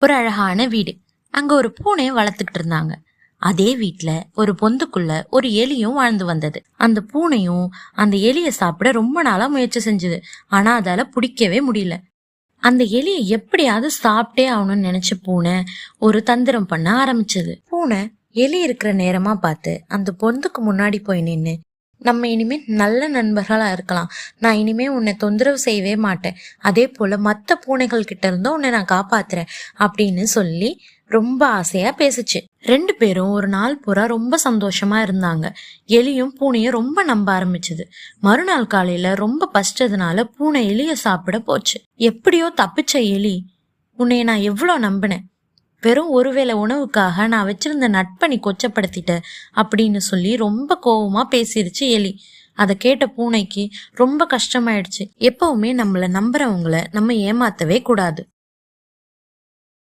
ஒரு அழகான வீடு. அங்க ஒரு பூனையை வளர்த்துக்கிட்டு இருந்தாங்க. அதே வீட்டுல ஒரு பொந்துக்குள்ள ஒரு எலியும் வாழ்ந்து வந்தது. அந்த பூனையும் அந்த எலிய சாப்பிட ரொம்ப நாளா முயற்சி செஞ்சது. ஆனா அதால பிடிக்கவே முடியல. அந்த எலியை எப்படியாவது சாப்பிட்டே ஆகணும்னு நினைச்ச பூனை ஒரு தந்திரம் பண்ண ஆரம்பிச்சது. பூனை எலி இருக்கிற நேரமா பார்த்து அந்த பொந்துக்கு முன்னாடி போய் நின்னு, நம்ம இனிமே நல்ல நண்பர்களா இருக்கலாம், நான் இனிமே உன்னை தொந்தரவு செய்யவே மாட்டேன், அதே போல மத்த பூனைகள் கிட்ட இருந்தும் உன்னை நான் காப்பாத்துறேன் அப்படின்னு சொல்லி ரொம்ப ஆசையா பேசுச்சு. 2 பேரும் ஒரு நாள் பூரா ரொம்ப சந்தோஷமா இருந்தாங்க. எலியும் பூனையும் ரொம்ப நம்ப ஆரம்பிச்சது. மறுநாள் காலையில ரொம்ப பசிச்சதுனால பூனை எலிய சாப்பிட போச்சு. எப்படியோ தப்பிச்ச எலி, உன்னைய நான் எவ்வளவு நம்பினேன், வெறும் ஒருவேளை உணவுக்காக நான் வச்சிருந்த நட்பை நீ கொச்சப்படுத்திட்ட அப்படின்னு சொல்லி ரொம்ப கோவமா பேசிருச்சு எலி. அதை கேட்ட பூனைக்கு ரொம்ப கஷ்டமாயிடுச்சு. எப்பவுமே நம்மள நம்புறவங்கள நம்ம ஏமாத்தவே கூடாது.